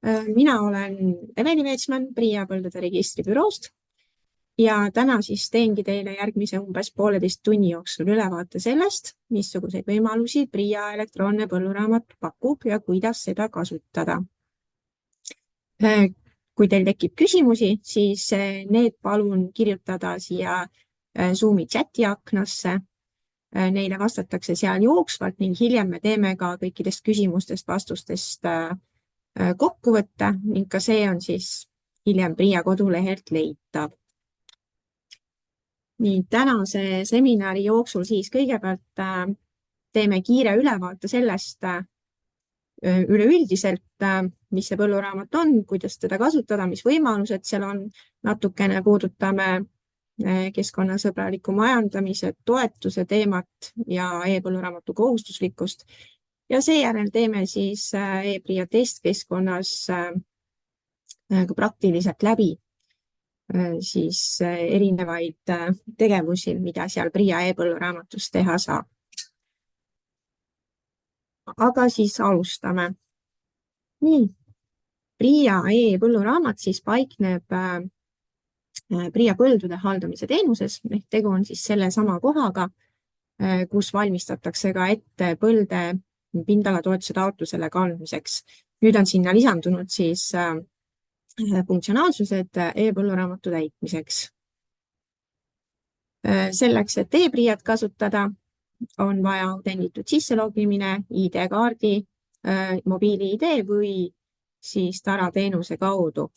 Mina olen Eveli Meetsman PRIA põldude registribüroost ja täna siis teengi teile järgmise umbes 1,5 tunni jooksul ülevaate sellest, missuguseid võimalusi PRIA elektroonne põlluraamat pakub ja kuidas seda kasutada. Kui teil tekib küsimusi, siis need palun kirjutada siia Zoomi chati aknasse. Neile vastatakse seal jooksvalt ning hiljem me teeme ka kõikidest küsimustest vastustest kokkuvõtte ning ka see on siis hiljem PRIA kodulehelt leitav. Nii, tänase seminari jooksul siis kõigepealt teeme kiire ülevaate sellest üleüldiselt, mis see põlluraamat on, kuidas teda kasutada, mis võimalused seal on, natukene puudutame keskkonnasõbraliku majandamise toetuse teemat ja e-põlluraamatu kohustuslikkust ja seejärel teeme siis e-PRIA testkeskkonnas praktiliselt läbi siis erinevaid tegevusi, mida seal PRIA e-põlluraamatus teha saab. Aga siis alustame. Nii, PRIA e-põlluraamat siis paikneb PRIA põldude haldamise teenuses, ehk tegu on siis selle sama kohaga, kus valmistatakse ka ette põlde pindalatoetuse taotlusele kandmiseks. Nüüd on sinna lisandunud siis funktsionaalsused e-põlluraamatu täitmiseks. Selleks, et e-PRIA-t kasutada, on vaja autenditud sisselogimine, ID-kaardi, mobiili-ID või siis tarateenuse kaudu.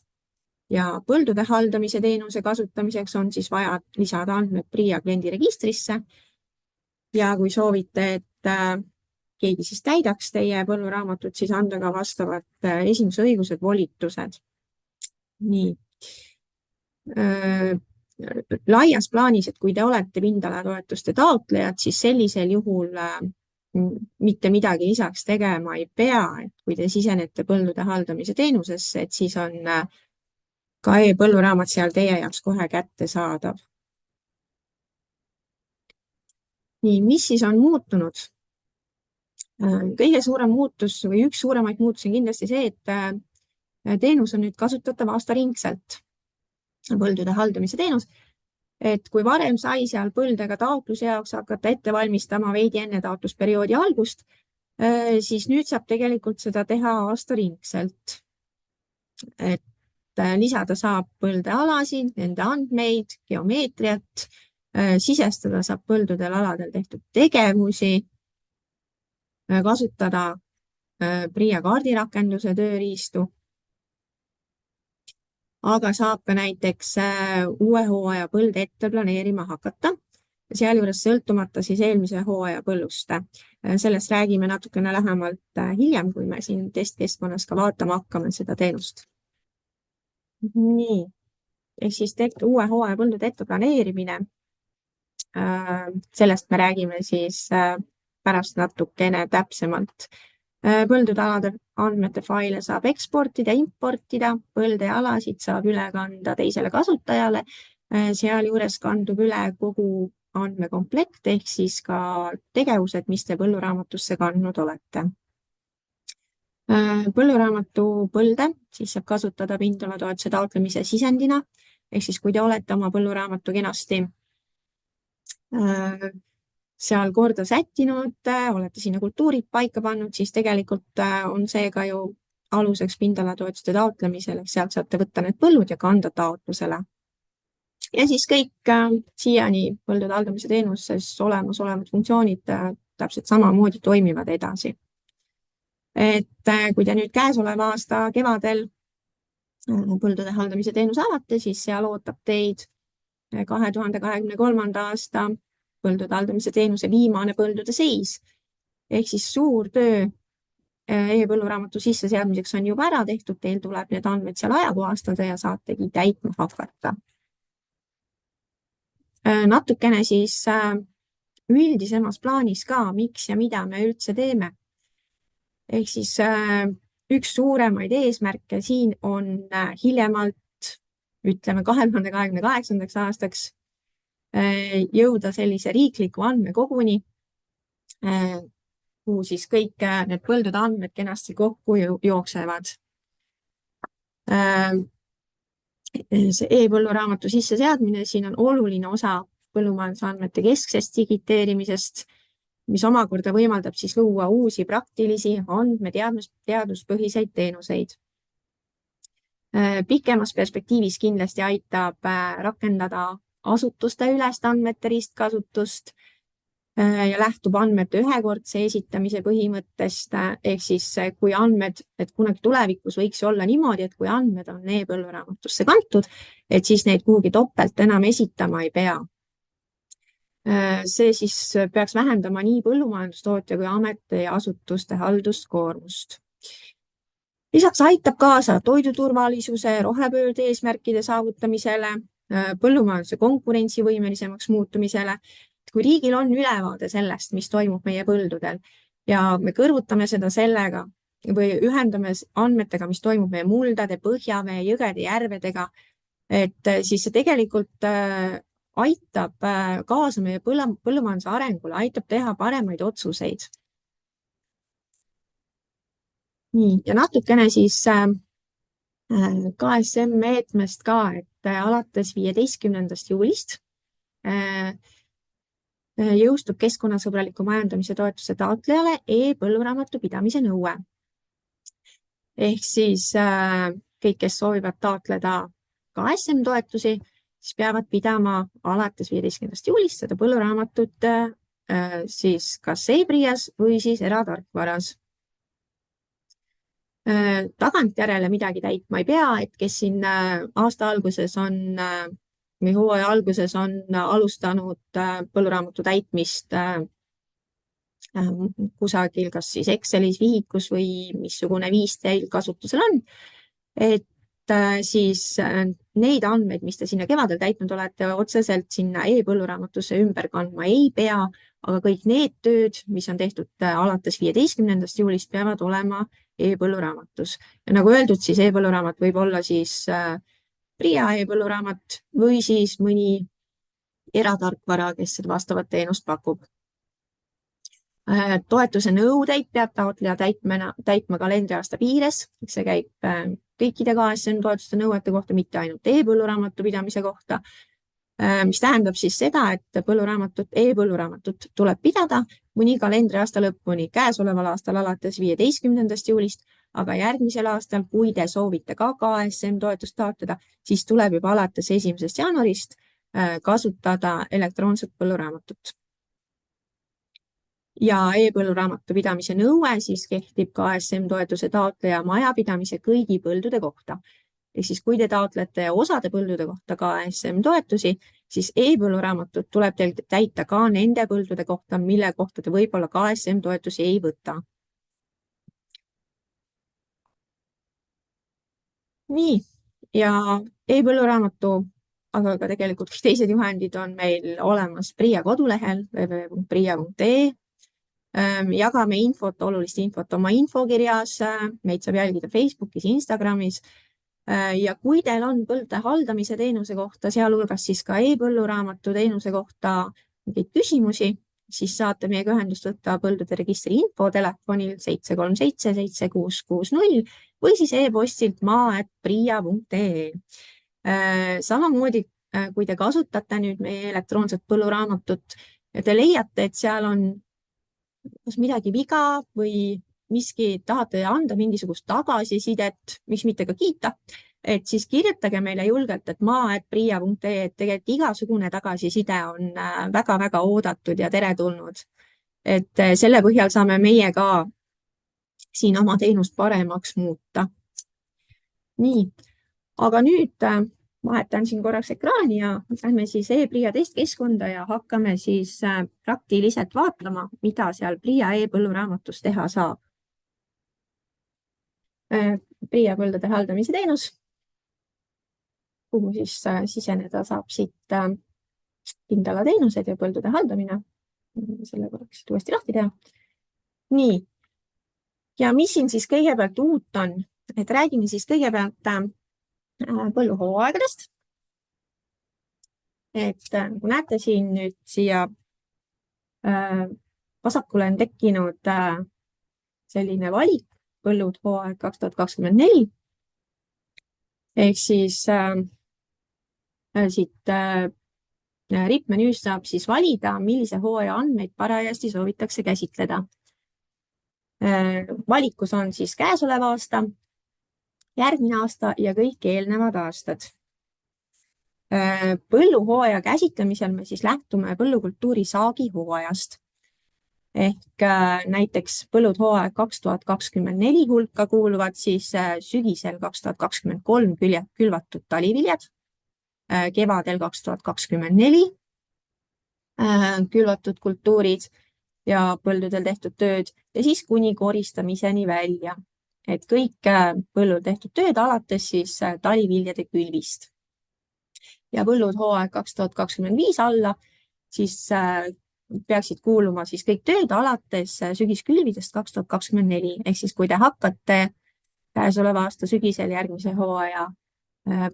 Ja põldude haldamise teenuse kasutamiseks on siis vaja lisada andmed PRIA kliendiregistrisse. Ja kui soovite, et keegi siis täidaks teie põlluraamatut, siis anda ka vastavad esindusõigused, volitused. Nii. Laias plaanis, et kui te olete pindalatoetuste taotlejad, siis sellisel juhul mitte midagi lisaks tegema ei pea, et kui te sisenete põldude haldamise teenusesse, et siis on ka e-põlluraamat seal teie jaoks kohe kätte saadav. Nii, mis siis on muutunud? Kõige suurem muutus või üks suuremaid muutusi on kindlasti see, et teenus on nüüd kasutatav aastaringselt, põldude haldamise teenus, et kui varem sai seal põldega taotluse jaoks hakata ette valmistama veidi enne taotlusperioodi algust, siis nüüd saab tegelikult seda teha aastaringselt. Et lisada saab põldealasid, nende andmeid, geomeetriat, sisestada saab põldudel aladel tehtud tegevusi, kasutada PRIA kaardirakenduse tööriistu, aga saab ka näiteks uue hooaja põlde ette planeerima hakata, sealjuures sõltumata siis eelmise hooaja põllust. Sellest räägime natukene lähemalt hiljem, kui me siin testkeskkonnas ka vaatama hakkame seda teenust. Nii, ehk siis uue hooaja põldude ette planeerimine. Sellest me räägime siis pärast natukene täpsemalt. Põldude alade andmete faile saab eksportida, importida, põldealasid saab üle kanda teisele kasutajale, sealjuures kandub üle kogu andmekomplekt ehk siis ka tegevused, mis te põlluraamatusse kandnud olete. Põlluraamatu põlde siis saab kasutada pindalatoetuse taotlemise sisendina, ehk siis kui te olete oma põlluraamatu kenasti seal korda sättinud, olete sinna kultuurid paika pannud, siis tegelikult on see ka ju aluseks pindalatoetuste taotlemisel, ehk sealt saate võtta need põllud ja kanda taotlusele. Ja siis kõik siiani põldude haldamise teenuses olevad funktsioonid täpselt samamoodi toimivad edasi. Et kui te nüüd käesoleva aasta kevadel põldude haldamise teenuse avate, siis seal ootab teid 2023. aasta põldude haldamise teenuse viimane põldude seis. Ehk siis suur töö e-põlluraamatu sisseseadmiseks on juba ära tehtud, teil tuleb need andmed seal ajakohastada ja saategi täitma hakata. Natukene siis üldisemas plaanis ka, miks ja mida me üldse teeme. Ehk siis üks suuremaid eesmärke siin on hiljemalt, ütleme 2028. aastaks, jõuda sellise riikliku andmekoguni, kuhu siis kõik need põldude andmed kenasti kokku jooksevad. See e-põlluraamatu sisseseadmine, siin on oluline osa põllumajandusandmete kesksest digiteerimisest, mis omakorda võimaldab siis luua uusi praktilisi teaduspõhiseid teenuseid. Pikemas perspektiivis kindlasti aitab rakendada asutuste ülest andmete ristkasutust ja lähtub andmete ühekordse esitamise põhimõttest, ehk siis kui andmed, et kunagi tulevikus võiks olla niimoodi, et kui andmed on e-põlluraamatusse kantud, et siis neid kuhugi topelt enam esitama ei pea. See siis peaks vähendama nii põllumajandustootja kui ametiasutuste halduskoormust. Lisaks aitab kaasa toiduturvalisuse, rohepöörde eesmärkide saavutamisele, põllumajanduse konkurentsivõimelisemaks muutumisele. Kui riigil on ülevaade sellest, mis toimub meie põldudel ja me kõrvutame seda sellega või ühendame andmetega, mis toimub meie muldade, põhjavee, jõgede, järvedega, et siis see tegelikult aitab kaasa meie põllumajanduse arengule, aitab teha paremaid otsuseid. Nii, ja natukene siis KSM meetmest ka, et alates 15. juulist jõustub keskkonnasõbraliku majandamise toetuse taotlejale e-põlluraamatu pidamise nõue. Ehk siis kõik, kes soovivad taotleda KSM toetusi, siis peavad pidama alates 15. juulist seda põlluraamatut siis kas e-PRIA-s või siis eratarkvaras. Tagantjärele midagi täitma ei pea, et kes siin aasta alguses või hooaja alguses on alustanud põlluraamatu täitmist kusagil, kas siis Excelis, vihikus või missugune viis teil kasutusel on, et siis neid andmeid, mis te sinna kevadel täitnud olete, otseselt sinna e-põlluraamatusse ümber kandma ei pea, aga kõik need tööd, mis on tehtud alates 15. juulist, peavad olema e-põlluraamatus. Ja nagu öeldud, siis e-põlluraamat võib olla siis PRIA e-põlluraamat või siis mõni eratarkvara, kes seda vastavat teenust pakub. Toetuse nõudeid peab taotleja täitma kalendriaasta piires, see käib kõikide KSM toetuste nõuete kohta, mitte ainult e-põlluraamatu pidamise kohta, mis tähendab siis seda, et e-põlluraamatut tuleb pidada mõni kalendriaasta lõpuni, käesoleval aastal alates 15. juulist, aga järgmisel aastal, kui te soovite ka KSM toetust taotleda, siis tuleb juba alates 1. jaanuarist kasutada elektroonset põlluraamatut. Ja e-põlluraamatu pidamise nõue siis kehtib KSM toetuse taotleja majapidamise kõigi põldude kohta. Ehk siis kui te taotlete osade põldude kohta KSM toetusi, siis e-põlluraamatut tuleb teil täita ka nende põldude kohta, mille kohta te võib-olla KSM toetusi ei võta. Nii, ja e-põlluraamatu, aga ka tegelikult teised juhendid on meil olemas PRIA kodulehel www.pria.ee. Jagame olulist infot oma infokirjas, meid saab jälgida Facebookis, Instagramis. Ja kui teil on põldude haldamise teenuse kohta, sealhulgas siis ka e-põlluraamatu teenuse kohta mingeid küsimusi, siis saate meiega ühendust võtta põldude registri info telefonil 737-7660 või siis e-postilt maa@pria.ee. Samamoodi, kui te kasutate nüüd meie elektroonset põlluraamatut ja te leiate, et seal on kas midagi viga või miski tahate anda mingisugust tagasisidet, miks mitte ka kiita, et siis kirjutage meile julgelt, et maa@pria.ee, et tegelikult igasugune tagasiside on väga-väga oodatud ja teretulnud. Et selle põhjal saame meie ka siin oma teenust paremaks muuta. Nii, aga nüüd vahetan siin korraks ekraani ja lähme siis e-PRIA testkeskkonda ja hakkame siis praktiliselt vaatama, mida seal PRIA e-põlluraamatus teha saab. PRIA põldude haldamise teenus, kuhu siis siseneda saab siit pindalateenused ja põldude haldamine. Selle korraks uuesti lahti teha. Nii, ja mis siin siis kõigepealt uut on? Et räägime siis kõigepealt põlluhooaegadest. Et nagu näete siin nüüd siia vasakule on tekkinud selline valik, põllud hooaeg 2024. ehk siis siit RIP-menüüst saab siis valida, millise hooaja andmeid parajasti soovitakse käsitleda. Valikus on siis käesolev aasta, järgmine aasta ja kõik eelnevad aastad. Põlluhooaja käsitlemisel me siis lähtume põllukultuuri saagihooajast. Ehk näiteks põllud hooaeg 2024 hulka kuuluvad siis sügisel 2023 külvatud taliviljad, kevadel 2024 külvatud kultuurid ja põldudel tehtud tööd ja siis kuni koristamiseni välja. Et kõik põllul tehtud tööd alates siis taliviljade külvist. Ja põllud hooaeg 2025 alla, siis peaksid kuuluma siis kõik tööd alates sügiskülvidest 2024. Ehk siis kui te hakkate käesoleva aasta sügisel järgmise hooaja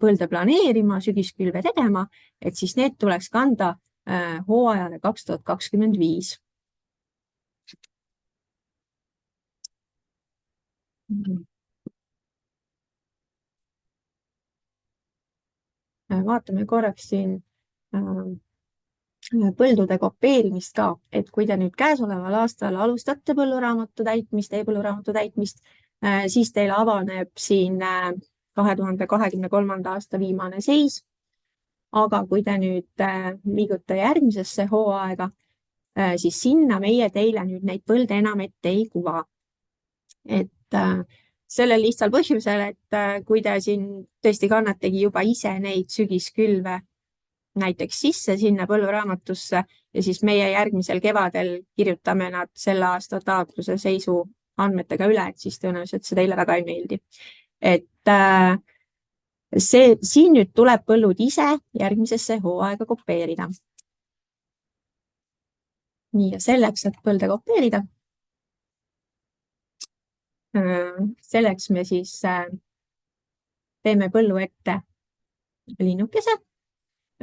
põlde planeerima, sügiskülve tegema, et siis need tuleks kanda hooajale 2025. Vaatame korraks siin põldude kopeerimist ka, et kui te nüüd käesoleval aastal alustate põlluraamatu täitmist, e-põlluraamatu täitmist, siis teil avaneb siin 2023. aasta viimane seis. Aga kui te nüüd liigute järgmisesse hooaega, siis sinna meie teile nüüd neid põlde enam ette ei kuva. Et sellel lihtsal põhjusel, et kui te siin tõesti kannategi juba ise neid sügiskülve näiteks sisse sinna põlluraamatusse ja siis meie järgmisel kevadel kirjutame nad selle aasta taotluse seisu andmetega üle, et siis tõenäoliselt see teile väga ei meeldi. Et siin nüüd tuleb põllud ise järgmisesse hooaega kopeerida. Nii, ja selleks, et põlde kopeerida, selleks me siis teeme põllu ette linnukese.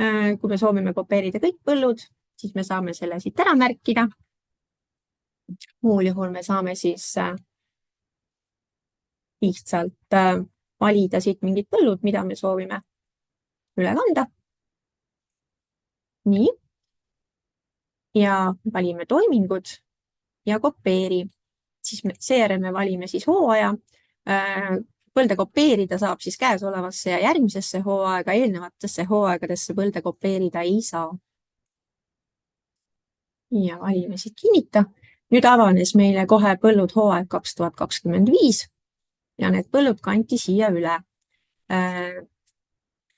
Kui me soovime kopeerida kõik põllud, siis me saame selle siit ära märkida. Muul juhul me saame siis lihtsalt valida siit mingid põllud, mida me soovime üle kanda. Nii. Ja valime toimingud ja kopeeri. Siis seejärel me valime siis hooaja. Põlde kopeerida saab siis käesolevasse ja järgmisesse hooaega, eelnevatesse hooaegadesse põlde kopeerida ei saa. Ja valime siit kinnita. Nüüd avanes meile kohe põllud hooaeg 2025 ja need põllud kanti siia üle.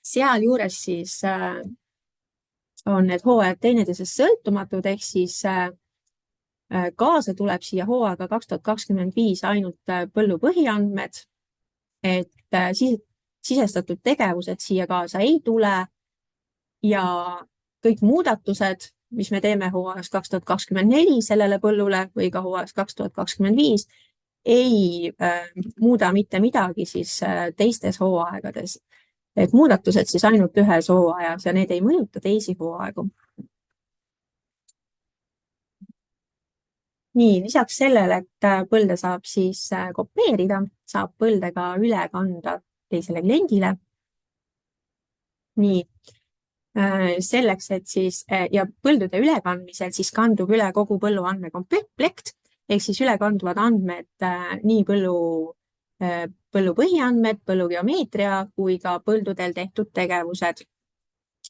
Sealjuures siis on need hooajad teineteisest sõltumatud, ehk siis kaasa tuleb siia hooaega 2025 ainult põllu põhiandmed, et sisestatud tegevused siia kaasa ei tule ja kõik muudatused, mis me teeme hooajas 2024 sellele põllule või ka hooajas 2025, ei muuda mitte midagi siis teistes hooaegades. Et muudatused siis ainult ühes hooajas ja need ei mõjuta teisi hooaegu. Nii, lisaks sellele, et põlde saab siis kopeerida, saab põlde ka üle kanda teisele kliendile. Nii, selleks, et siis ja põldude ülekandmisel siis kandub üle kogu põllu andmekomplekt, ehk siis üle kanduvad andmed nii põllu põhiandmed, põllu geomeetria kui ka põldudel tehtud tegevused.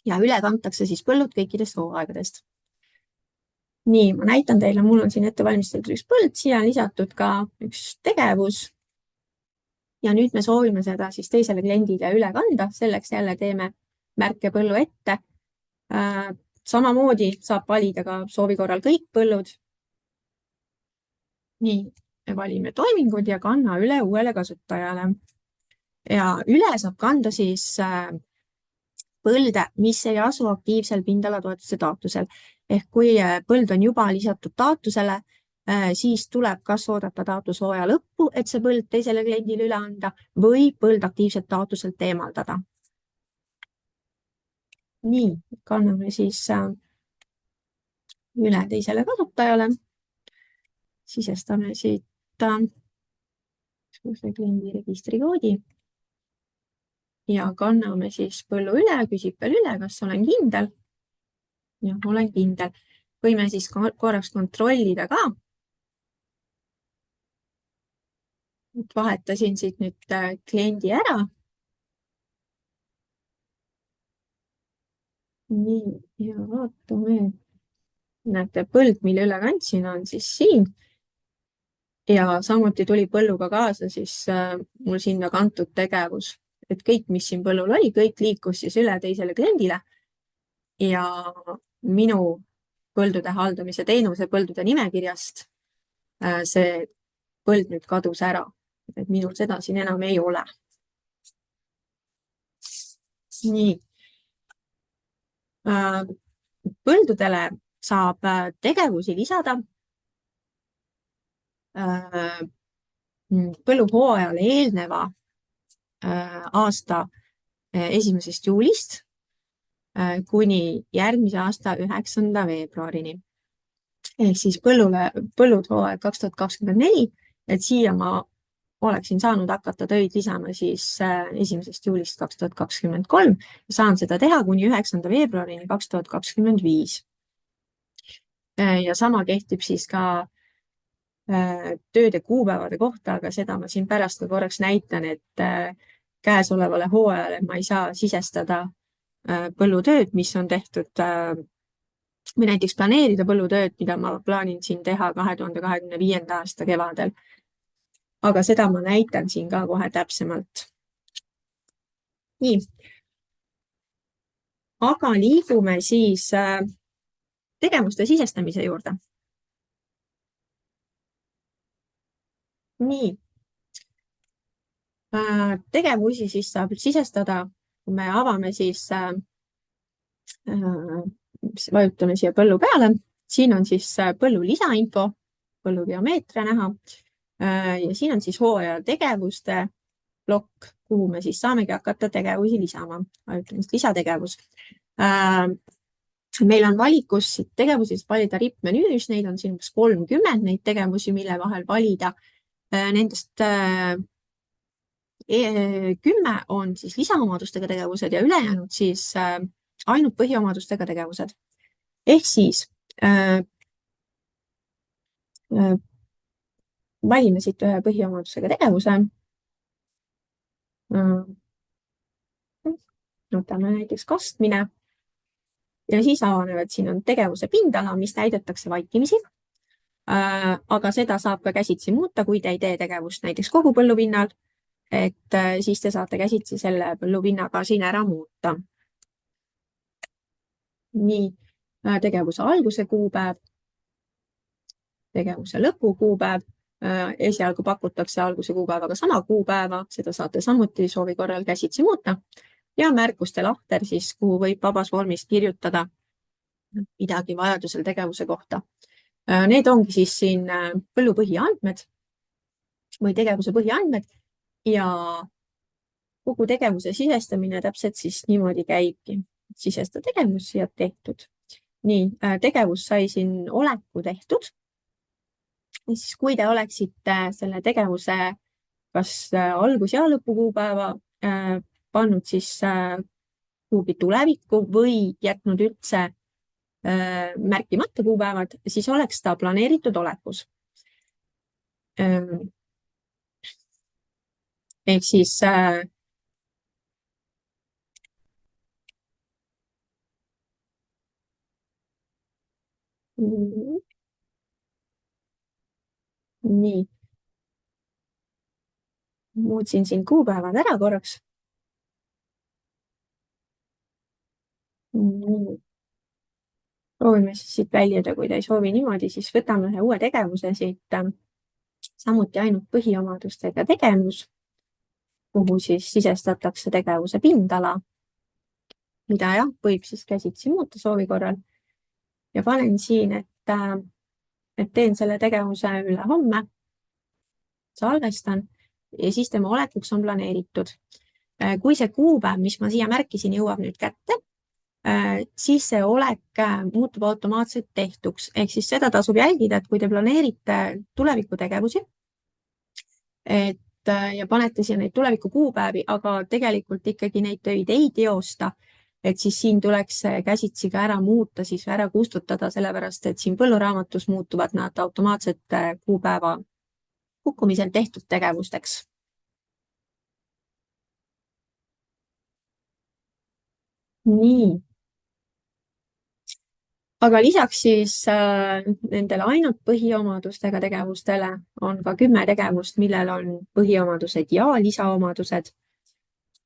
Ja üle kantakse siis põllud kõikidest hooaegadest. Nii, ma näitan teile, mul on siin ette valmistatud üks põld, siia on lisatud ka üks tegevus. Ja nüüd me soovime seda siis teisele kliendile üle kanda, selleks jälle teeme märke põllu ette. Samamoodi saab valida ka soovi korral kõik põllud. Nii, me valime toimingud ja kanna üle uuele kasutajale. Ja üle saab kanda siis põlde, mis ei asu aktiivsel pindalatoetuse taotlusel. Ehk kui põld on juba lisatud taotlusele, siis tuleb kas oodata taotlushooaja lõppu, et see põld teisele kliendile üle anda või põld aktiivselt taotluselt eemaldada. Nii, kanname siis üle teisele kasutajale. Sisestame siit, kliendi registrikoodi. ja kanname siis põllu üle, küsib veel üle, kas olen kindel. jah, olen kindel. Võime siis korraks kontrollida ka. et vahetasin siit nüüd kliendi ära. nii, ja vaatame. näete, põld, mille üle kandsin, on siis siin. ja samuti tuli põlluga kaasa siis mul sinna kantud tegevus, et kõik, mis siin põllul oli, kõik liikus siis üle teisele kliendile ja minu põldude haldamise teenuse põldude nimekirjast see põld nüüd kadus ära, et minul seda siin enam ei ole. nii. põldudele saab tegevusi lisada põlluhooajale eelneva aasta 1. juulist kuni järgmise aasta 9. veebruarini. ehk siis põllud hooaeg 2024, et siia ma oleksin saanud hakata töid lisama siis 1. juulist 2023 ja saan seda teha kuni 9. veebruarini 2025. ja sama kehtib siis ka tööde kuupäevade kohta, aga seda ma siin pärast ka korraks näitan, et käesolevale hooajale ma ei saa sisestada põllutööd, mis on tehtud või näiteks planeerida põllutööd, mida ma plaanin siin teha 2025. aasta kevadel. aga seda ma näitan siin ka kohe täpsemalt. nii. aga liigume siis tegevuste sisestamise juurde. nii. tegevusi siis saab sisestada, kui me avame siis vajutame siia põllu peale. siin on siis põllu lisainfo, põllu geomeetria näha. ja siin on siis hooaja tegevuste plokk, kuhu me siis saamegi hakata tegevusi lisama. vajutame lisategevus. meil on valikus tegevusi valida rippmenüüs, neid on siin umbes 30, neid tegevusi, mille vahel valida. Nendest 10 on siis lisaomadustega tegevused ja ülejäänud siis ainult põhiomadustega tegevused. ehk siis valime siit ühe põhiomadusega tegevuse. võtame näiteks kastmine. ja siis avanevad, siin on tegevuse pindala, mis täidetakse vaikimisi. aga seda saab ka käsitsi muuta, kui te ei tee tegevust näiteks kogu põllupinnal, et siis te saate käsitsi selle põllupinnaga siin ära muuta. nii, tegevuse alguse kuupäev, tegevuse lõpu kuupäev. esialgu pakutakse alguse kuupäevaga sama kuupäeva, seda saate samuti soovi korral käsitsi muuta. ja märkuste lahter siis, kuhu võib vabas vormis kirjutada midagi vajadusel tegevuse kohta. Need ongi siis siin põllu põhiandmed või tegevuse põhiandmed ja kogu tegevuse sisestamine täpselt siis niimoodi käibki. Sisesta tegevus ja tehtud. nii, tegevus sai siin oleku tehtud. Ja siis kui te oleksite selle tegevuse kas algus- ja lõpukuupäeva pannud siis kuhugi tulevikku või jätnud üldse märkimata kuupäevad, siis oleks ta planeeritud olekus. ehk siis nii. muutsin siin kuupäevad ära korraks. proovime siis siit väljuda, kui te ei soovi niimoodi, siis võtame ühe uue tegevuse siit. samuti ainult põhiomadustega tegevus, kuhu siis sisestatakse tegevuse pindala, mida jah, võib siis käsitsi muuta soovi korral. ja panen siin, et teen selle tegevuse üle homme, salvestan ja siis tema olekuks on planeeritud. kui see kuupäev, mis ma siia märkisin, jõuab nüüd kätte, siis see olek muutub automaatselt tehtuks. ehk siis seda tasub jälgida, et kui te planeerite tulevikutegevusi, et ja panete siia neid tulevikukuupäevi, aga tegelikult ikkagi neid töid ei teosta, et siis siin tuleks see käsitsi ka ära muuta, siis ära kustutada, sellepärast et siin põlluraamatus muutuvad nad automaatselt kuupäeva kukkumisel tehtud tegevusteks. Nii, aga lisaks siis nendele ainult põhiomadustega tegevustele on ka 10 tegevust, millel on põhiomadused ja lisaomadused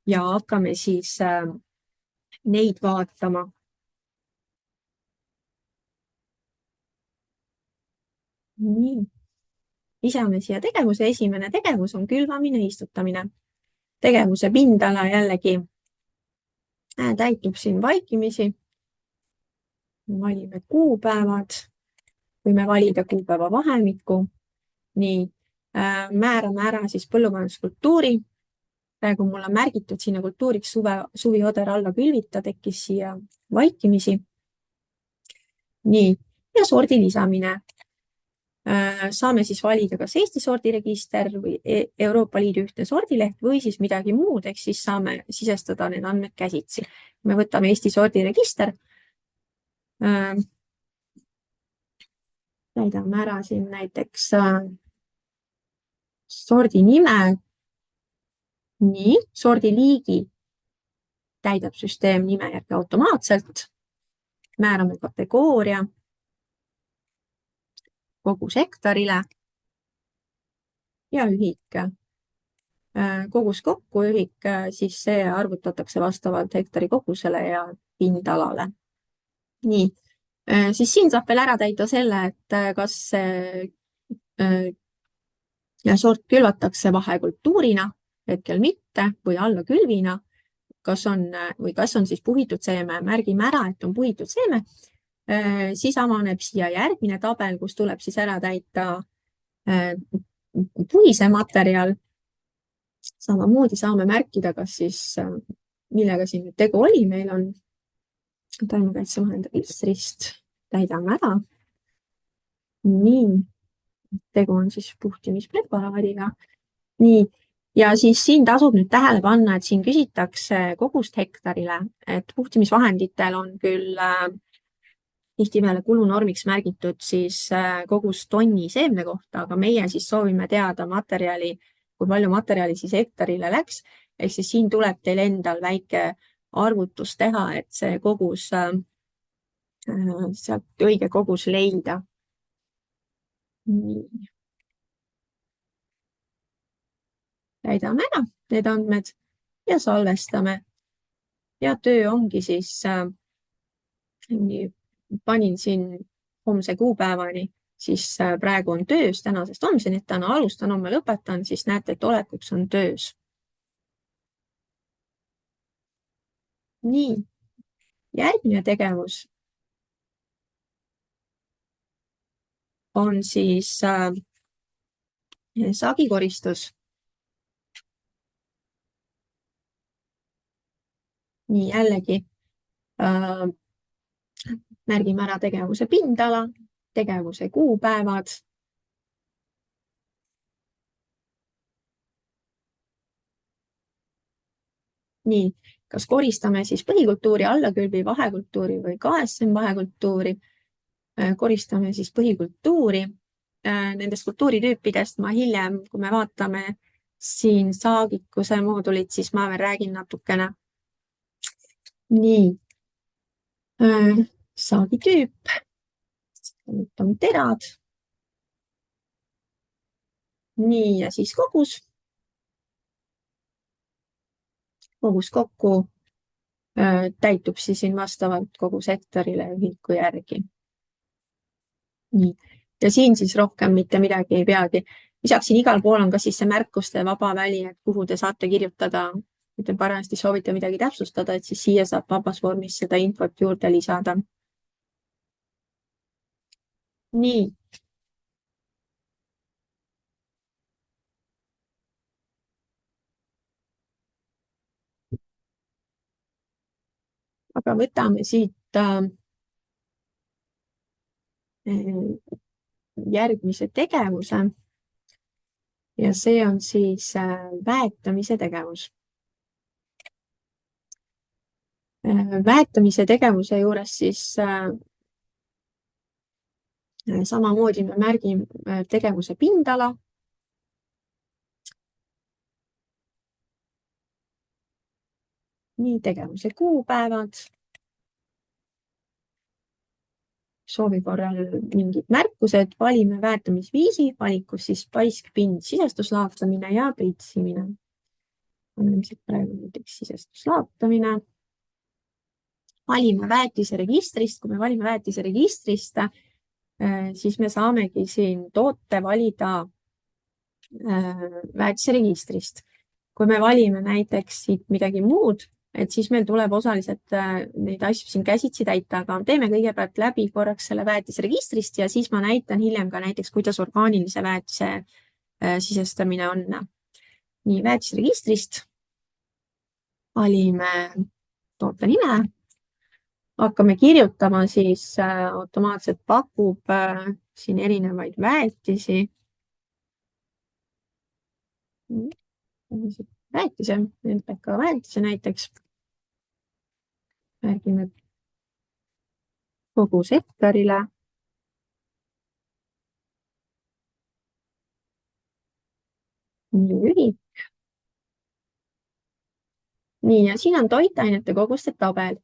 ja hakkame siis neid vaatama. Nii, lisame siia tegevuse. Esimene tegevus on külvamine, istutamine. Tegevuse pindala jällegi täitub siin vaikimisi. Valime kuupäevad, võime valida kuupäeva vahemikku. Nii, määrame ära siis põllumajanduskultuuri. Praegu mul on märgitud sinna kultuuriks suvioder alla külvita, tekkis siia vaikimisi. Nii, ja sordi lisamine. Saame siis valida kas Eesti sordiregister või Euroopa Liidu ühtne sordileht või siis midagi muud, ehk siis saame sisestada need andmed käsitsi. Me võtame Eesti sordiregister. Täidame ära siin näiteks sordi nime. Nii, sordiliigi täidab süsteem nime järgi automaatselt. Määrame kategooria kogus hektarile ja ühik. Kogus kokku ühik, siis see arvutatakse vastavalt hektari kogusele ja pindalale. Nii, siis siin saab veel ära täida selle, et kas sort külvatakse vahekultuurina, hetkel mitte, või allakülvina, kas on siis puhitud seeme, märgime ära, et on puhitud seeme, siis avaneb siia järgmine tabel, kus tuleb siis ära täita puhise materjal. Samamoodi saame märkida, kas siis, millega siin nüüd tegu oli, meil on taimekaitsevahend registrist, täidame ära. Nii, tegu on siis puhtimispreparaadiga. Nii, ja siis siin tasub nüüd tähele panna, et siin küsitakse kogust hektarile, et puhtimisvahenditel on küll tihtipeale kulunormiks märgitud siis kogus tonni seemne kohta, aga meie siis soovime teada materjali, kui palju materjali siis hektarile läks, ehk siis siin tuleb teil endal väike arvutus teha, et see kogus, sealt õige kogus leida. Nii. Täidame ära need andmed ja salvestame. Ja töö ongi siis, panin siin homse kuupäevani, siis praegu on töös tänasest homseni, et täna alustan, homme lõpetan, siis näete, et olekuks on töös. Nii, järgmine tegevus on siis saagikoristus. Nii, jällegi märgime ära tegevuse pindala, tegevuse kuupäevad. Nii, kas koristame siis põhikultuuri, allakülvi, vahekultuuri või KSM vahekultuuri. Koristame siis põhikultuuri. Nendest kultuuritüüpidest ma hiljem, kui me vaatame siin saagikuse moodulit, siis ma veel räägin natukene. Nii, saagitüüp, nüüd on terad. Nii, ja siis kogus. Kogus kokku täitub siis siin vastavalt kogus hektarile ühiku järgi. Nii, ja siin siis rohkem mitte midagi ei peagi. Lisaks siin igal pool on ka siis see märkuste vaba väli, et kuhu te saate kirjutada, kui te parajasti soovite midagi täpsustada, et siis siia saab vabas vormis seda infot juurde lisada. Nii. Aga võtame siit järgmise tegevuse. ja see on siis väetamise tegevus. Väetamise tegevuse juures siis samamoodi me märgime tegevuse pindala. Nii, tegevuse kuupäevad. Soovi korral mingid märkused, valime väetamisviisi, valikus siis paiskpind, sisestuslaotamine ja pritsimine. On ilmselt praegu näiteks sisestuslaotamine. Valime väetise registrist. Kui me valime väetise registrist, siis me saamegi siin toote valida väetise registrist. Kui me valime näiteks siit midagi muud, et siis meil tuleb osaliselt neid asju siin käsitsi täita, aga teeme kõigepealt läbi korraks selle väetise registrist ja siis ma näitan hiljem ka näiteks, kuidas orgaanilise väetise sisestamine on. Nii, väetise registrist valime toote nime. Hakkame kirjutama, siis automaatselt pakub siin erinevaid väetisi. Väetise, NPK väetise näiteks. Märgime kogu sektorile. Ühik. Nii, ja siin on toitainete koguste tabel,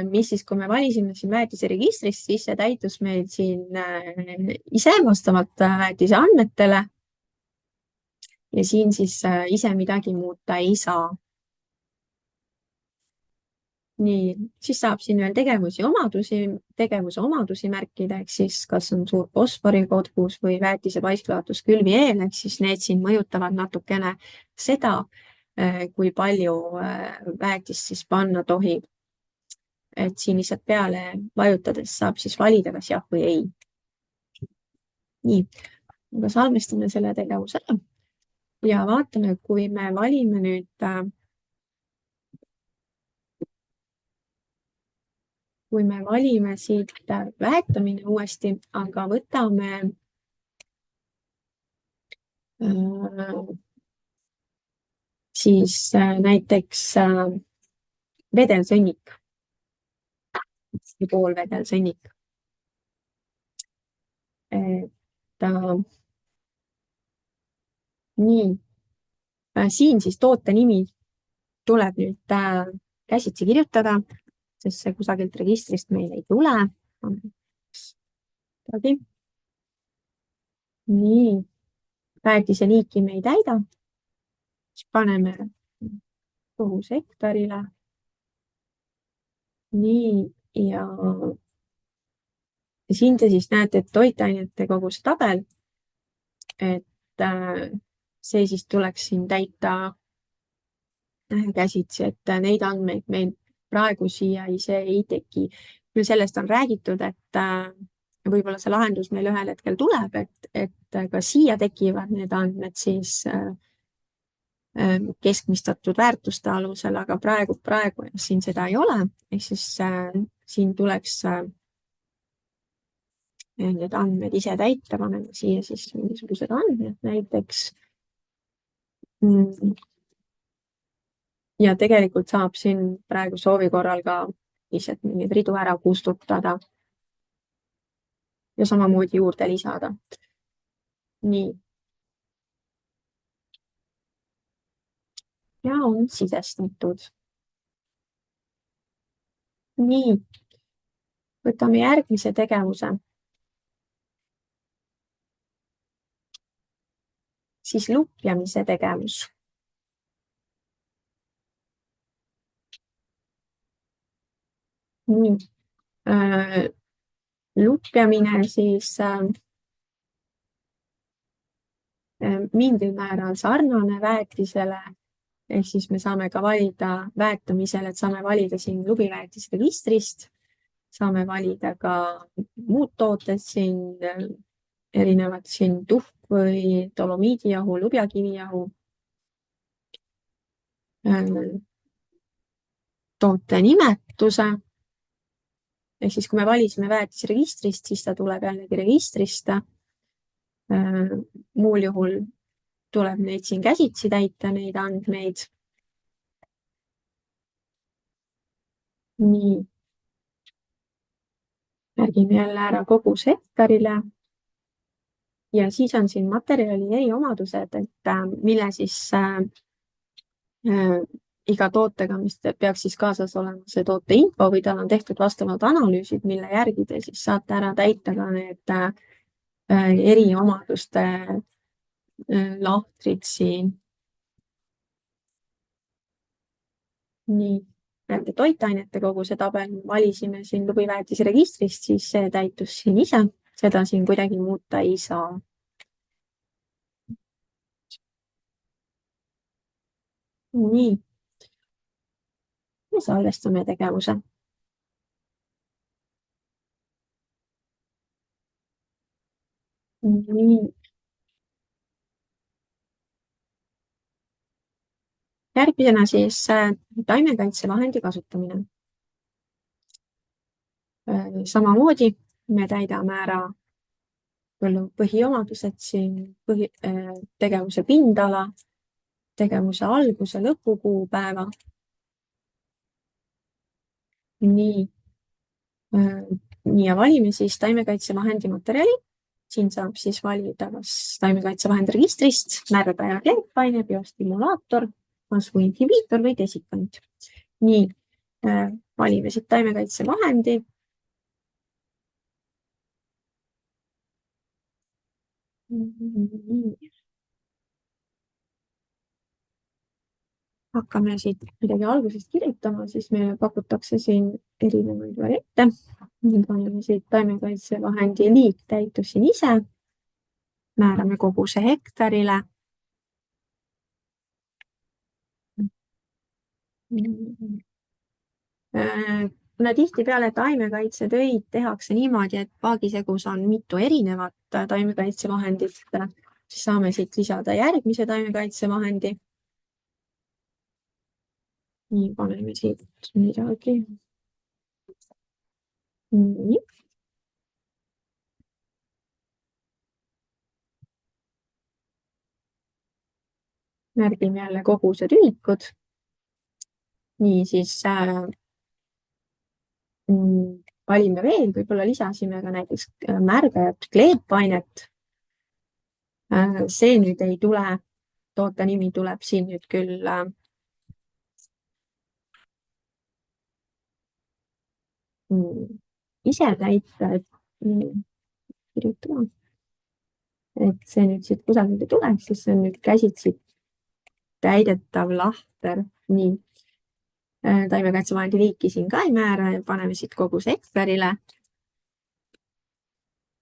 mis siis, kui me valisime siin väetise registrist, siis see täitus meil siin ise vastavalt väetise andmetele. Ja siin siis ise midagi muuta ei saa. Nii, siis saab siin veel tegevuse omadusi märkida, ehk siis kas on suur fosforikogus või väetise paisklaotus külvi eel, ehk siis need siin mõjutavad natukene seda, kui palju väetist siis panna tohib. Et siin lihtsalt peale vajutades saab siis valida, kas jah või ei. Nii, aga salvestame selle tegevuse ja vaatame, kui me valime nüüd siit väetamine uuesti, aga võtame siis näiteks vedelsõnnik, poolvedelsõnnik. Nii, siin siis toote nimi tuleb nüüd käsitsi kirjutada, sest see kusagilt registrist meil ei tule. Nii, väetise liiki me ei täida. Siis paneme kogu sektorile. Nii, ja siin te siis näete, et toitainete kogus tabel, et see siis tuleks siin täita käsitsi, et neid andmeid meil praegu siia ise ei teki. Küll sellest on räägitud, et võib-olla see lahendus meil ühel hetkel tuleb, et ka siia tekivad need andmed siis keskmistatud väärtuste alusel, aga praegu siin seda ei ole, ehk siis siin tuleks need andmed ise täita, paneme siia siis mingisugused andmed näiteks. Ja tegelikult saab siin praegu soovi korral ka lihtsalt mingeid ridu ära kustutada ja samamoodi juurde lisada. Nii. Ja on sisestatud. Nii. Võtame järgmise tegevuse. Siis lupjamise tegevus. Nii. Lupjamine siis mingil määral sarnane väetisele, ehk siis me saame ka valida väetamisel, et saame valida siin lubiväetisregistrist, saame valida ka muud tooted siin, erinevad siin tuhk või dolomiidijahu, lubjakivijahu, toote nimetuse. Ehk siis, kui me valisime väetisregistrist, siis ta tuleb jällegi registrist. Muul juhul tuleb neid siin käsitsi täita, neid andmeid. Nii, märgime jälle ära koguse hektarile ja siis on siin materjali eriomadused, et mille siis iga tootega, mis peaks siis kaasas olema see toote info või tal on tehtud vastavad analüüsid, mille järgi te siis saate ära täita ka need eriomaduste lahtrid siin. Nii, näete toitainete koguse tabel, valisime siin lubiväetise registrist, siis see täitus siin ise, seda siin kuidagi muuta ei saa. Nii, ja salvestame tegevuse. Nii. Järgmisena siis taimekaitsevahendi kasutamine. Samamoodi me täidame ära põhiomadused siin, tegevuse pindala, tegevuse alguse, lõpukuupäeva. Nii, ja valime siis taimekaitsevahendi materjali. Siin saab siis valida kas taimekaitsevahendi registrist, märgaja kleepaine, biostimulaator, kasvuinhibiitor või desikant. Nii, valime siit taimekaitsevahendi. Hakkame siit midagi algusest kirjutama, siis meile pakutakse siin erinevaid variante. Paneme siit taimekaitsevahendi liik täitusin ise. Määrame koguse hektarile. Kuna tihtipeale taimekaitsetöid tehakse niimoodi, et paagisegus on mitu erinevat taimekaitsevahendit, siis saame siit lisada järgmise taimekaitsevahendi. Nii, paneme siit midagi. Nii. Märgime jälle kogused ühikud. Nii, siis valime veel, võib-olla lisasime ka näiteks märgajat kleepainet. See nüüd ei tule, toote nimi tuleb siin nüüd küll ise täita, kirjutada. Et see nüüd siit kusagilt ei tuleks, siis see on nüüd käsitsi täidetav lahter. Nii, taimekaitsevahendi liiki siin ka ei määra ja paneme siit koguse hektarile.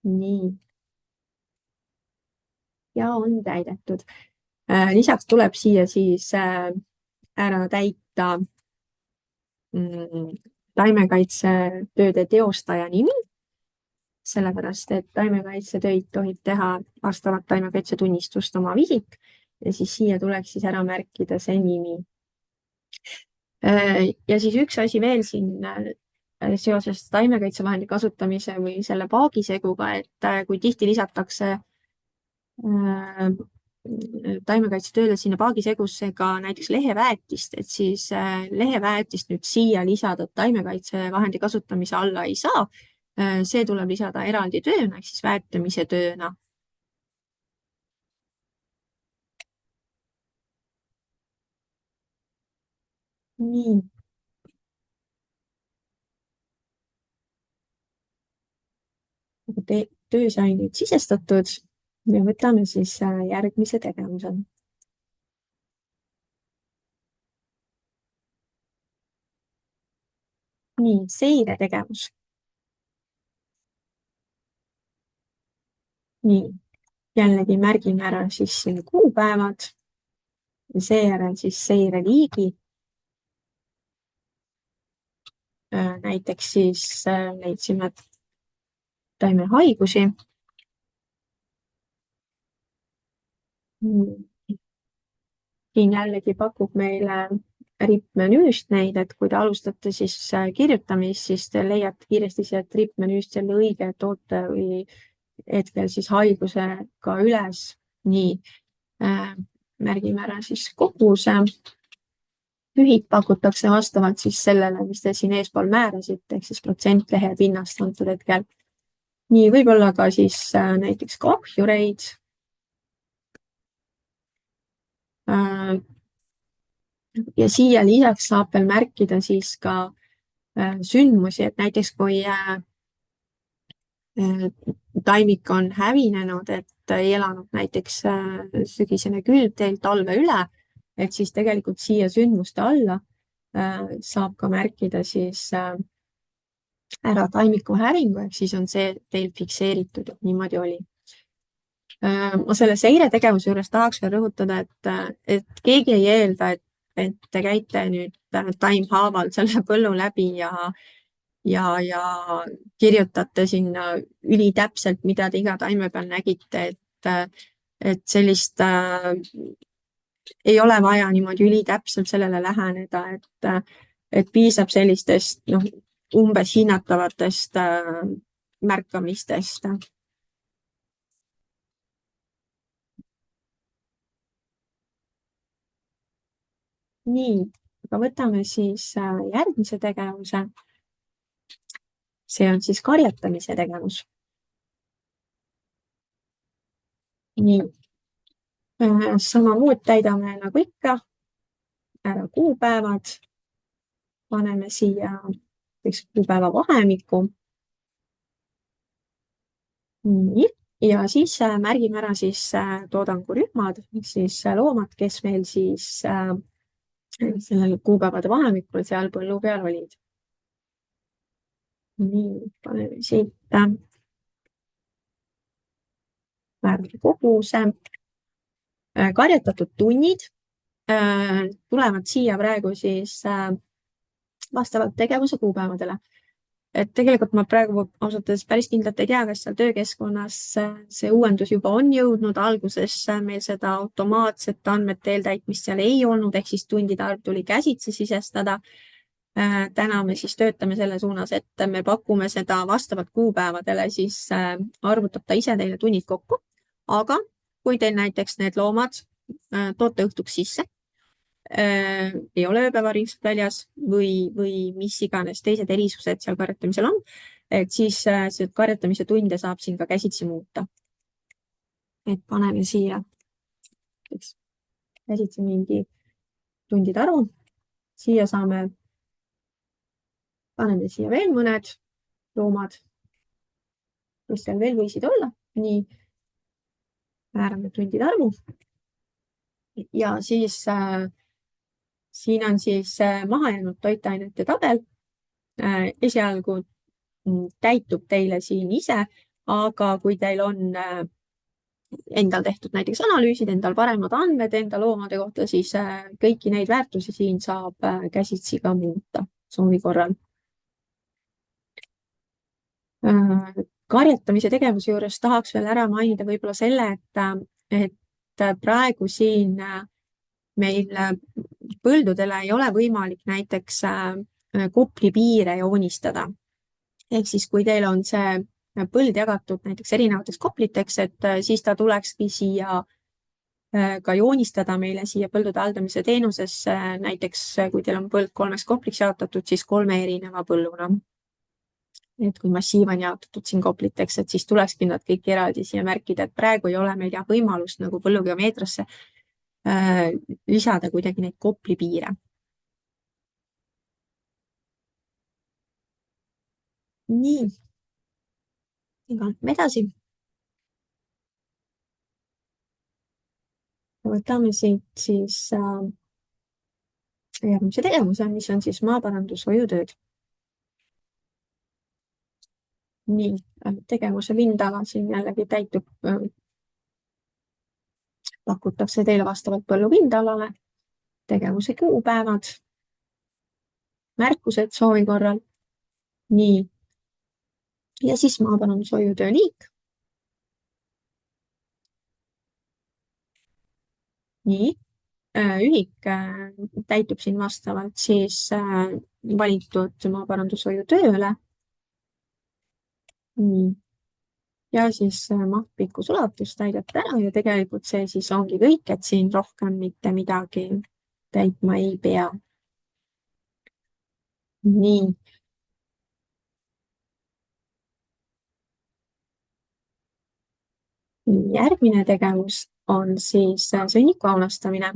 Nii. Ja on täidetud. Lisaks tuleb siia siis ära täita taimekaitsetööde teostaja nimi, sellepärast et taimekaitsetöid tohib teha vastavat taimekaitsetunnistust oma isik ja siis siia tuleks siis ära märkida see nimi. Ja siis üks asi veel siin seoses taimekaitsevahendi kasutamise või selle paagiseguga, et kui tihti lisatakse taimekaitsetööle sinna paagisegusse ka näiteks leheväetist, et siis leheväetist nüüd siia lisada taimekaitsevahendi kasutamise alla ei saa. See tuleb lisada eraldi tööna, ehk siis väetamise tööna. Nii. Töö sai nüüd sisestatud ja võtame siis järgmise tegevuse. Nii, seiretegevus. Nii, jällegi märgime ära siis siin kuupäevad ja seejärel siis seireliigi. Näiteks siis leidsime taimehaigusi. Siin jällegi pakub meile RIP-menüüst neid, et kui te alustate siis kirjutamist, siis te leiate kiiresti sealt RIP-menüüst selle õige toote või hetkel siis haiguse ka üles. Nii, Märgime ära siis koguse. Ühik pakutakse vastavalt siis sellele, mis te siin eespool määrasite, ehk siis protsent lehe pinnast antud hetkel. Nii, võib-olla ka siis näiteks ka ahjureid. Ja siia lisaks saab veel märkida siis ka sündmusi, et näiteks kui taimik on hävinenud, et ei elanud näiteks sügisene külv teil talve üle, et siis tegelikult siia sündmuste alla saab ka märkida siis ära taimiku hävingu, ehk siis on see teil fikseeritud, et niimoodi oli. Ma selle seiretegevuse juures tahaks veel rõhutada, et keegi ei eelda, et te käite nüüd taimhaaval selle põllu läbi ja kirjutate sinna ülitäpselt, mida te iga taime peal nägite, et sellist ei ole vaja niimoodi ülitäpselt sellele läheneda, et piisab sellistest umbes hinnatavatest märkamistest. Nii, aga võtame siis järgmise tegevuse. See on siis karjatamise tegevus. Nii, samamoodi täidame nagu ikka ära kuupäevad. Paneme siia kuupäeva vahemikku. Nii, ja siis märgime ära siis toodangurühmad, siis loomad, kes meil siis sellel kuupäevade vahemikul seal põllu peal olid. Nii, paneme siit määrame koguse. Karjatatud tunnid tulevad siia praegu siis vastavalt tegevuse kuupäevadele. Et tegelikult ma praegu ausalt öeldes päris kindlalt ei tea, kas seal töökeskkonnas see uuendus juba on jõudnud. Alguses meil seda automaatset andmete eeltäitmist seal ei olnud, ehk siis tundide arv tuli käsitsi sisestada. Täna me siis töötame selle suunas, et me pakume seda vastavalt kuupäevadele, siis arvutab ta ise teile tunnid kokku. Aga kui teil näiteks need loomad toote õhtuks sisse, ei ole ööpäevaringselt väljas või mis iganes teised erisused seal karjatamisel on, et siis karjatamise tunde saab siin ka käsitsi muuta. Et paneme siia käsitsi mingi tundide arvu. Siia paneme siia veel mõned loomad, mis seal veel võisid olla. Nii, määrame tundide arvu. Ja siis siin on siis mahajäänud toitainete tabel. Esialgu täitub teile siin ise, aga kui teil on endal tehtud näiteks analüüsid, endal paremad andmed enda loomade kohta, siis kõiki neid väärtusi siin saab käsitsi ka muuta soovi korral. Karjatamise tegevuse juures tahaks veel ära mainida võib-olla selle, et praegu siin meil põldudele ei ole võimalik näiteks koplipiire joonistada. Ehk siis, kui teil on see põld jagatud näiteks erinevateks kopliteks, et siis ta tulekski siia ka joonistada meile siia põldude haldamise teenusesse. Näiteks, kui teil on põld 3 kopliks jaotatud, siis 3 erineva põlluna. Et kui massiiv on jaotatud siin kopliteks, et siis tulekski nad kõik eraldi siia märkida, et praegu ei ole meil võimalust nagu põllugeomeetriasse lisada kuidagi neid koplipiire. Nii, lähme edasi. Võtame siit siis järgmise tegevuse, mis on siis maaparandushoiutööd. Nii, tegevuse pindala siin jällegi täitub, pakutakse teile vastavalt põllu pindalale, tegevuse kuupäevad, märkused soovi korral. Nii, ja siis maaparandushoiutöö liik. Nii, ühik täitub siin vastavalt siis valitud maaparandushoiutööle. Nii, ja siis maht, pikkus, ulatus täidate ära ja tegelikult see siis ongi kõik, et siin rohkem mitte midagi täitma ei pea. Nii, järgmine tegevus on siis sõnniku aunastamine.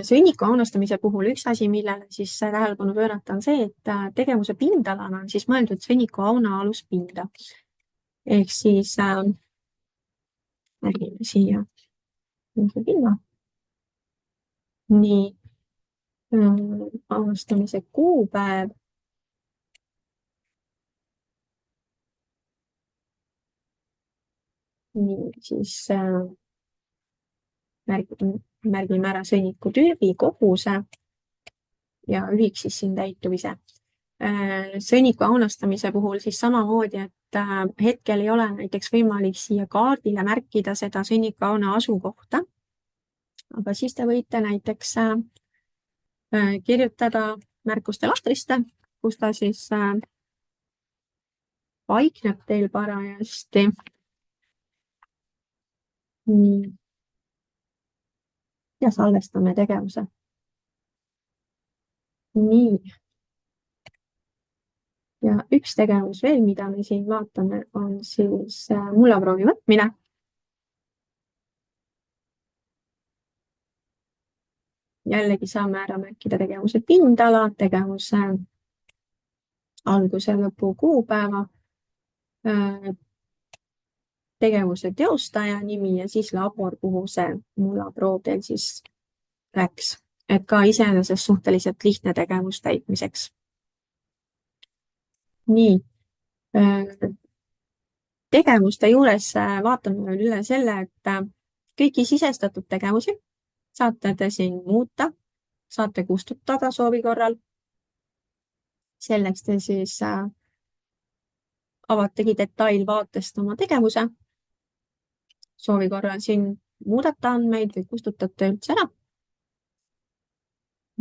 Sõnniku aunastamise puhul üks asi, millele siis tähelepanu pöörata, on see, et tegevuse pindalana on siis mõeldud sõnniku auna aluspinda. Ehk siis märgime siia pinna. Nii, aunastamise kuupäev. Nii, siis märgime ära sõnniku tüübi, koguse ja ühiks siis siin täituvise. Sõnniku aunastamise puhul siis samamoodi, et hetkel ei ole näiteks võimalik siia kaardile märkida seda sõnniku auna asukohta, aga siis te võite näiteks kirjutada märkuste lahtrisse, kus ta siis paikneb teil parajasti. Nii. Ja salvestame tegevuse. Nii. Ja üks tegevus veel, mida me siin vaatame, on siis mullaproovi võtmine. Jällegi saame ära märkida tegevuse pindala, tegevuse alguse lõpu kuupäeva, tegevuse teostaja nimi ja siis labor, kuhu see mullaproov teil siis läks. Et ka iseenesest suhteliselt lihtne tegevus täitmiseks. Nii, tegevuste juures vaatame veel üle selle, et kõiki sisestatud tegevusi saate te siin muuta, saate kustutada soovi korral. Selleks te siis avategi detailvaatest oma tegevuse. Soovi korral siin muudate andmeid või kustutate üldse ära.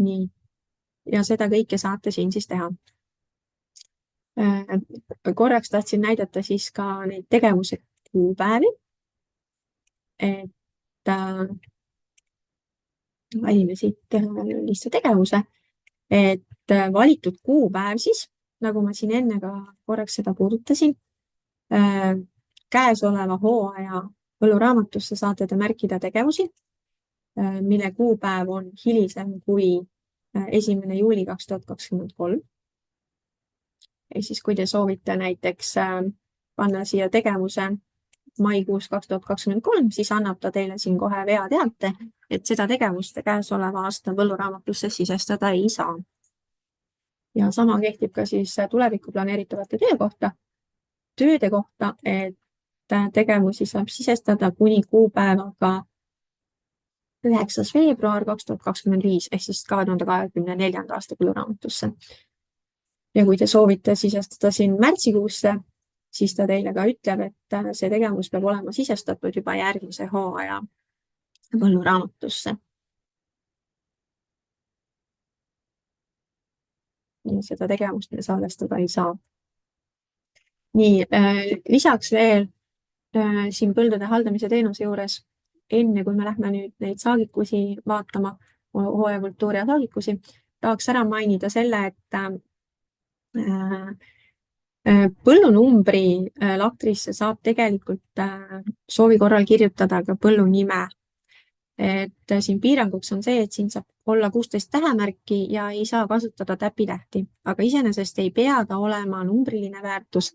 Nii, ja seda kõike saate siin siis teha. Korraks tahtsin näidata siis ka neid tegevuse kuupäevi, et valime siit lihtsa tegevuse, et valitud kuupäev siis, nagu ma siin enne ka korraks seda puudutasin, käesoleva hooaja põlluraamatusse saate te märkida tegevusi, mille kuupäev on hilisem kui 1. juuli 2023. Ehk siis, kui te soovite näiteks panna siia tegevuse maikuus 2023, siis annab ta teile siin kohe veateate, et seda tegevust käesoleva aasta põlluraamatusse sisestada ei saa. Ja sama kehtib ka siis tulevikku planeeritavate tööde kohta, et tegevusi saab sisestada kuni kuupäevaga 9. veebruar 2025 ehk siis 2024. aasta põlluraamatusse. Ja kui te soovite sisestada siin märtsikuusse, siis ta teile ka ütleb, et see tegevus peab olema sisestatud juba järgmise hooaja põlluraamatusse. Ja seda tegevust me salvestada ei saa. Nii, lisaks veel siin põldude haldamise teenuse juures, enne kui me lähme nüüd neid saagikusi vaatama, hooajakultuuri ja saagikusi, tahaks ära mainida selle, et põllunumbri lahtrisse saab tegelikult soovi korral kirjutada ka põllunime. Et siin piiranguks on see, et siin saab olla 16 tähemärki ja ei saa kasutada täpitähti, aga iseenesest ei pea ta olema numbriline väärtus,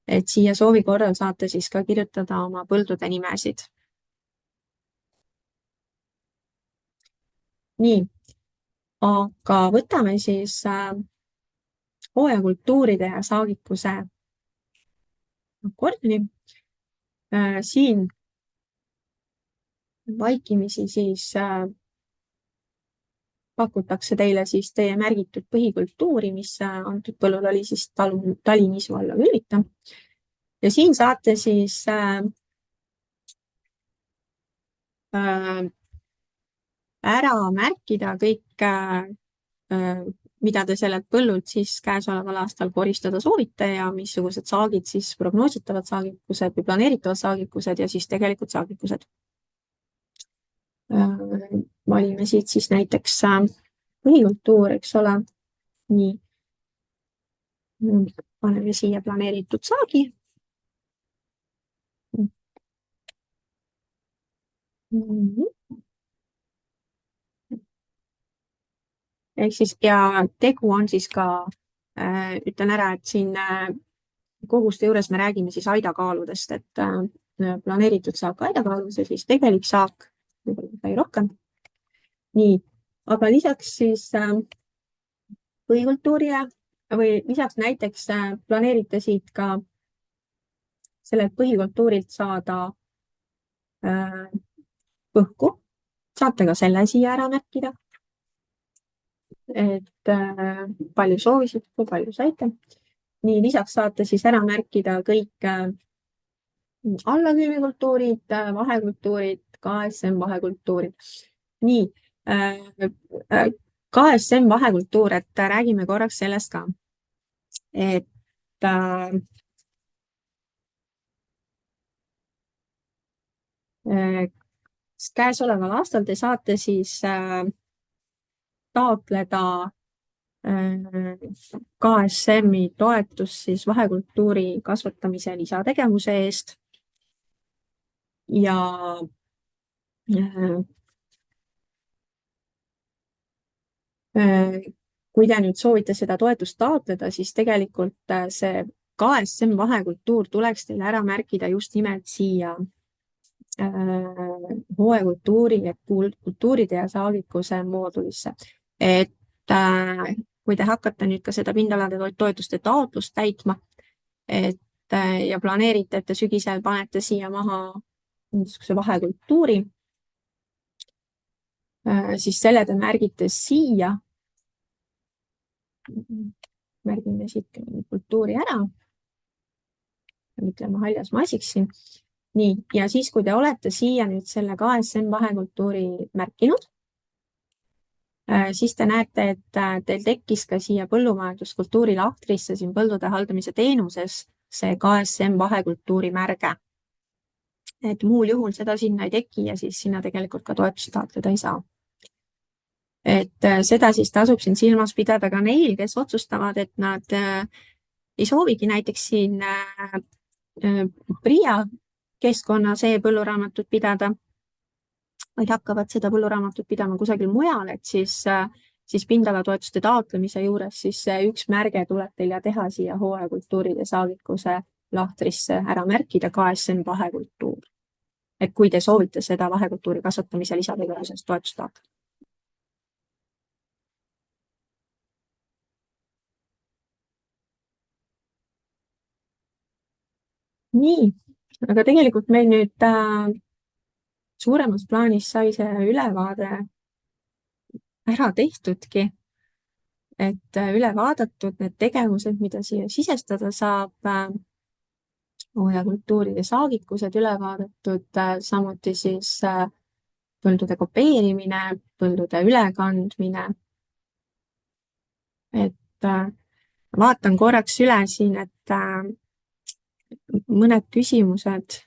et siia soovi korral saate siis ka kirjutada oma põldude nimesid. Nii, aga võtame siis hooajakultuuride ja saagikuse akordini. Siin vaikimisi siis pakutakse teile siis teie märgitud põhikultuuri, mis antud põllul oli siis talinisu alla külvita. Ja siin saate siis ära märkida kõik mida te sellelt põllult siis käesoleval aastal koristada soovite ja missugused saagid siis prognoositavad saagikused või planeeritavad saagikused ja siis tegelikult saagikused. Valime siit siis näiteks põhikultuur, eks ole. Nii. Paneme siia planeeritud saagi. Ehk siis ja tegu on siis ka, ütlen ära, et siin koguste juures me räägime siis aidakaaludest, et planeeritud saak aidakaalus ja siis tegelik saak, võib-olla rohkem. Nii, aga lisaks siis põhikultuurile või lisaks näiteks planeerite siit ka sellelt põhikultuurilt saada põhku. Saate ka selle siia ära märkida. Et palju soovisite, kui palju saite. Nii, lisaks saate siis ära märkida kõik allakülvikultuurid, vahekultuurid, KSM vahekultuurid. Nii, KSM vahekultuur, et räägime korraks sellest ka. Et käesoleval aastal te saate siis taotleda KSM-i toetust siis vahekultuuri kasvatamise lisategevuse eest ja kui te nüüd soovite seda toetust taotleda, siis tegelikult see KSM vahekultuur tuleks teil ära märkida just nimelt siia hooajakultuuri ja kultuuride ja saagikuse moodulisse. Et kui te hakkate nüüd ka seda pindalade toetuste taotlust täitma, et ja planeerite, et te sügisel panete siia maha niisuguse vahekultuuri, siis selle te märgite siia. Märgime siit kultuuri ära. Ütleme haljas maasiks siin. Nii, ja siis, kui te olete siia nüüd selle KSM vahekultuuri märkinud, siis te näete, et teil tekkis ka siia põllumajanduskultuuri lahtrisse siin põldude haldamise teenuses see KSM vahekultuuri märge. Et muul juhul seda sinna ei teki ja siis sinna tegelikult ka toetust taotleda ei saa. Et seda siis tasub siin silmas pidada ka neil, kes otsustavad, et nad ei soovigi näiteks siin PRIA keskkonna see põlluraamatut pidada, vaid hakkavad seda põlluraamatut pidama kusagil mujal, et siis pindalatoetuste taotlemise juures siis üks märge tuleb teil ja teha siia hooajakultuuride saagikuse lahtrisse ära märkida KSM vahekultuur. Et kui te soovite seda vahekultuuri kasvatamise lisategevusest toetust taotleda. Nii, aga tegelikult meil nüüd suuremas plaanis sai see ülevaade ära tehtudki, et üle vaadatud need tegevused, mida siia sisestada saab, hooajakultuuride saagikused üle vaadatud, samuti siis põldude kopeerimine, põldude ülekandmine. Et vaatan korraks üle siin, et mõned küsimused.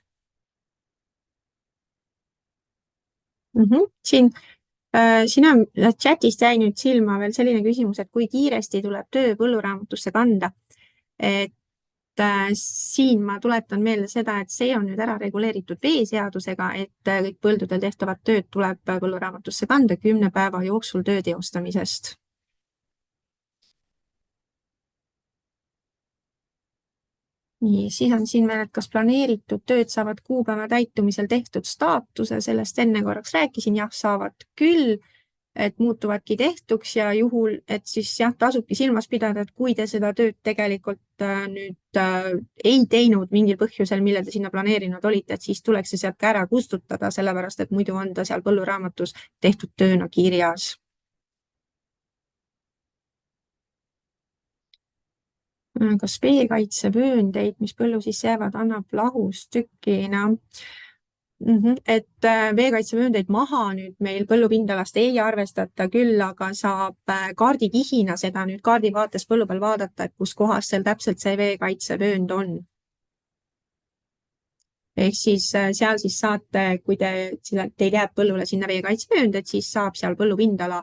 Siin on chatist jäi nüüd silma veel selline küsimus, et kui kiiresti tuleb töö põlluraamatusse kanda. Et siin ma tuletan meelde seda, et see on nüüd ära reguleeritud veeseadusega, et kõik põldudel tehtavad tööd tuleb põlluraamatusse kanda 10 päeva jooksul töö teostamisest. Nii, siis on siin veel, et kas planeeritud tööd saavad kuupäeva täitumisel tehtud staatuse, sellest enne korraks rääkisin, jah, saavad küll, et muutuvadki tehtuks ja juhul, et siis jah, tasubki silmas pidada, et kui te seda tööd tegelikult nüüd ei teinud mingil põhjusel, millel te sinna planeerinud olite, et siis tuleks see sealt ka ära kustutada, sellepärast et muidu on ta seal põlluraamatus tehtud tööna kirjas. Kas veekaitsevööndeid, mis põllu sisse jäävad, annab lahustükina? Et veekaitsevööndeid maha nüüd meil põllupindalast ei arvestata, küll aga saab kaardikihina seda nüüd kaardi vaates põllu peal vaadata, et kus kohas seal täpselt see veekaitsevöönd on. Ehk siis seal siis saate, kui teil jääb põllule sinna veekaitsevöönd, et siis saab seal põllupindala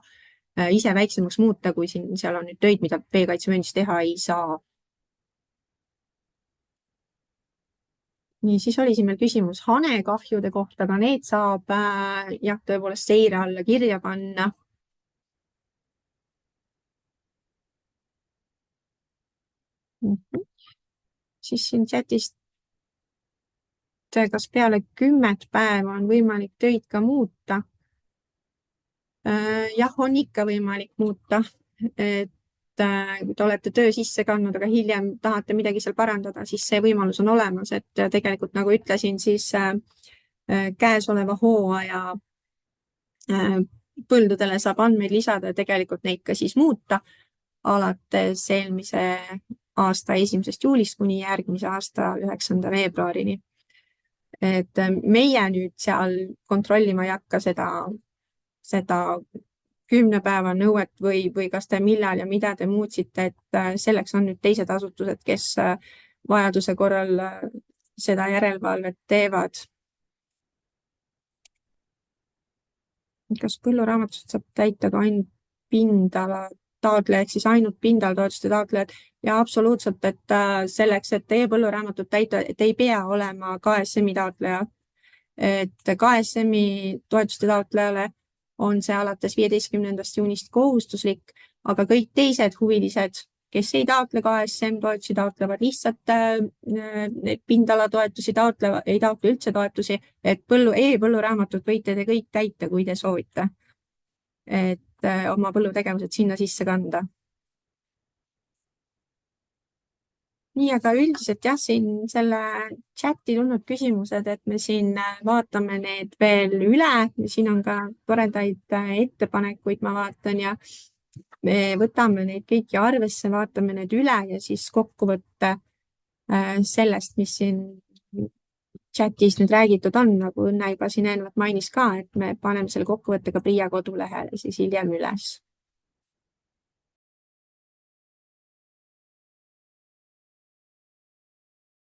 ise väiksemaks muuta, kui seal on nüüd töid, mida veekaitsevööndis teha ei saa. Nii, siis oli siin veel küsimus hanekahjude kohta, aga need saab jah, tõepoolest seire alla kirja panna. Siis siin chatist, kas peale 10 päeva on võimalik töid ka muuta? Jah, on ikka võimalik muuta, et kui te olete töö sisse kandnud, aga hiljem tahate midagi seal parandada, siis see võimalus on olemas, et tegelikult nagu ütlesin, siis käesoleva hooaja põldudele saab andmeid lisada ja tegelikult neid ka siis muuta alates eelmise aasta 1. juulist kuni järgmise aasta 9. veebruarini. Et meie nüüd seal kontrollima ei hakka seda 10 päeva nõuet või kas te millal ja mida te muutsite, et selleks on nüüd teised asutused, kes vajaduse korral seda järelevalvet teevad. Kas põlluraamatust saab täita ka ainult pindala taotleja, ehk siis ainult pindalatoetuste taotlejad? Ja absoluutselt, et selleks, et teie põlluraamatut täita, et ei pea olema KSM-i taotleja. Et KSM-i toetuste taotlejale on see alates 15. juunist kohustuslik, aga kõik teised huvilised, kes ei taotle KSM toetusi, taotlevad lihtsalt pindalatoetusi, ei taotle üldse toetusi, et e-põlluraamatut võite te kõik täita, kui te soovite. Et oma põllutegevused sinna sisse kanda. Nii, aga üldiselt jah, siin selle chati tulnud küsimused, et me siin vaatame need veel üle. Siin on ka toredaid ettepanekuid, ma vaatan, ja me võtame neid kõiki arvesse, vaatame need üle ja siis kokkuvõtte sellest, mis siin chatis nüüd räägitud on, nagu Õnne juba siin eelnevalt mainis ka, et me paneme selle kokkuvõttega PRIA kodulehele siis hiljem üles.